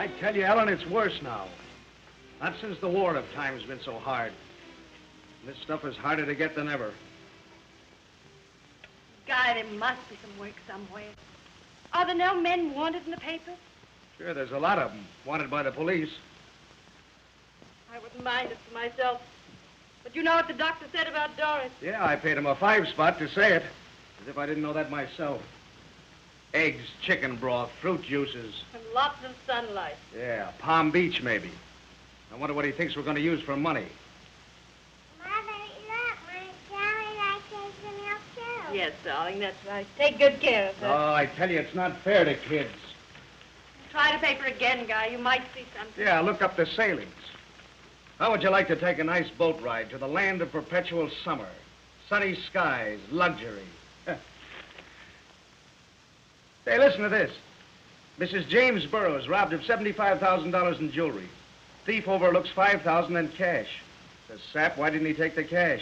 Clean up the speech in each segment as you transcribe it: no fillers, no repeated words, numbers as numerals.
I tell you, Ellen, it's worse now. Not since the war have times been so hard. This stuff is harder to get than ever. Guy, there must be some work somewhere. Are there no men wanted in the papers? Sure, there's a lot of them wanted by the police. I wouldn't mind it for myself. But you know what the doctor said about Doris? Yeah, I paid him a 5 spot to say it. As if I didn't know that myself. Eggs, chicken broth, fruit juices. And lots of sunlight. Yeah, Palm Beach, maybe. I wonder what he thinks we're going to use for money. Mother, look, my Sally likes the milk too. Yes, darling, that's right. Take good care of her. Oh, I tell you, it's not fair to kids. Try the paper again, Guy. You might see something. Yeah, look up the sailings. How would you like to take a nice boat ride to the land of perpetual summer? Sunny skies, luxury. Hey, listen to this. Mrs. James Burroughs robbed of $75,000 in jewelry. Thief overlooks $5,000 in cash. Says, sap, why didn't he take the cash?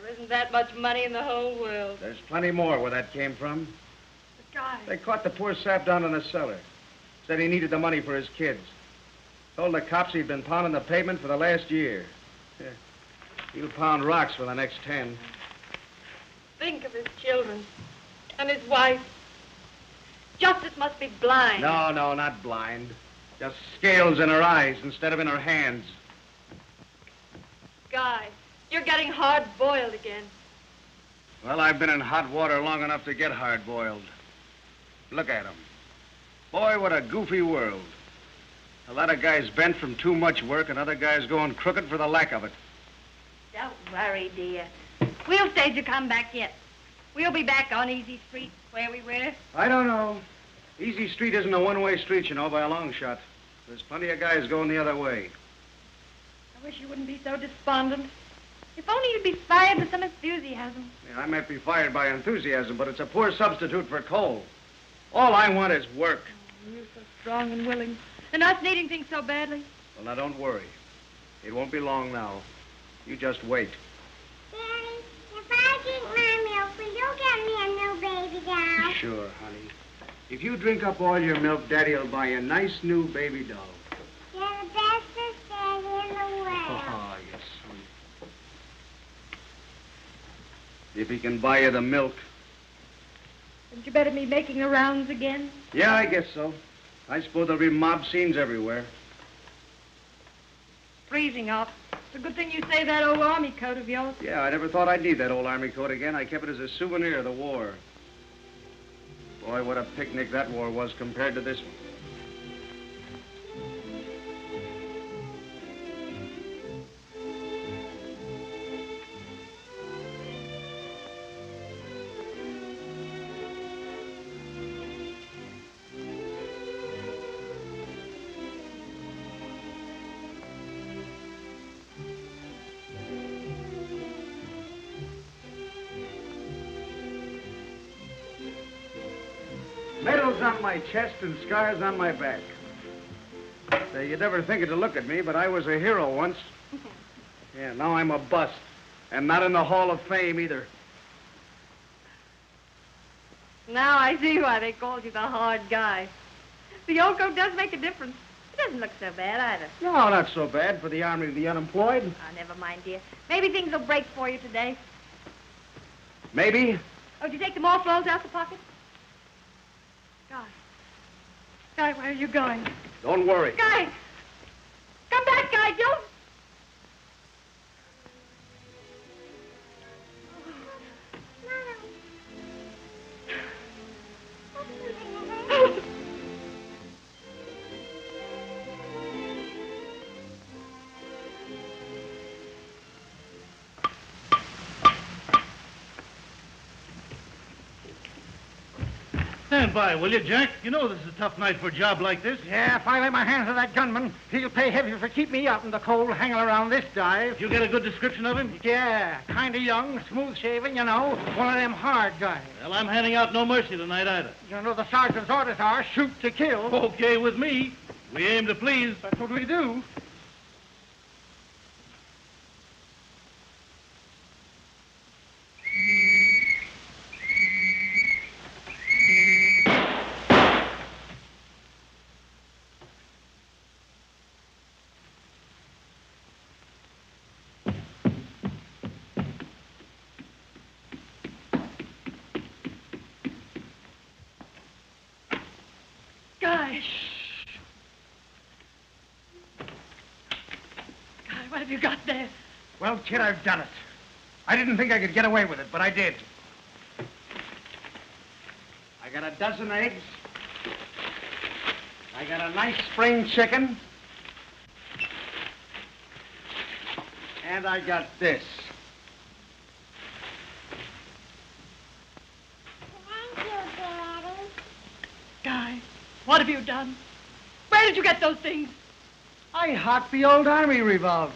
There isn't that much money in the whole world. There's plenty more where that came from. But Guy... They caught the poor sap down in the cellar. Said he needed the money for his kids. Told the cops he'd been pounding the pavement for the last year. Yeah. He'll pound rocks for the next 10. Think of his children and his wife. Justice must be blind. No, not blind. Just scales in her eyes instead of in her hands. Guy, you're getting hard-boiled again. Well, I've been in hot water long enough to get hard-boiled. Look at him. Boy, what a goofy world. A lot of guys bent from too much work and other guys going crooked for the lack of it. Don't worry, dear. We'll stage a comeback yet. We'll be back on Easy Street where we were. I don't know. Easy Street isn't a one-way street, you know, by a long shot. There's plenty of guys going the other way. I wish you wouldn't be so despondent. If only you'd be fired with some enthusiasm. Yeah, I might be fired by enthusiasm, but it's a poor substitute for coal. All I want is work. Oh, you're so strong and willing. And us needing things so badly. Well, now, don't worry. It won't be long now. You just wait. Daddy, if I drink my milk, will you get me a new baby doll? Sure, honey. If you drink up all your milk, Daddy will buy you a nice new baby doll. You're the bestest daddy in the world. Oh, yes, sweet. If he can buy you the milk. Hadn't you better be making the rounds again? Yeah, I guess so. I suppose there'll be mob scenes everywhere. Freezing off. It's a good thing you saved that old army coat of yours. Yeah, I never thought I'd need that old army coat again. I kept it as a souvenir of the war. Boy, what a picnic that war was compared to this one. Medals on my chest and scars on my back. Say, you'd never think it to look at me, but I was a hero once. Yeah, now I'm a bust. And not in the Hall of Fame, either. Now I see why they called you the hard guy. The old coat does make a difference. It doesn't look so bad, either. No, not so bad for the army of the unemployed. Oh, never mind, dear. Maybe things will break for you today. Maybe. Oh, did you take the more clothes out the pocket? Guy. Guy, where are you going? Don't worry. Guy! Come back, Guy! Don't... Stand by, will you, Jack? You know this is a tough night for a job like this. Yeah, if I lay my hands on that gunman, he'll pay heavy for keep me out in the cold hanging around this dive. You get a good description of him? Yeah, kind of young, smooth-shaven, you know, one of them hard guys. Well, I'm handing out no mercy tonight, either. You know the sergeant's orders are shoot to kill. Okay with me. We aim to please. That's what we do. Guy. Guy, what have you got there? Well, kid, I've done it. I didn't think I could get away with it, but I did. I got a dozen eggs. I got a nice spring chicken. And I got this. Thank you, Daddy. Guy, what have you done? Where did you get those things? I hocked the old army revolver.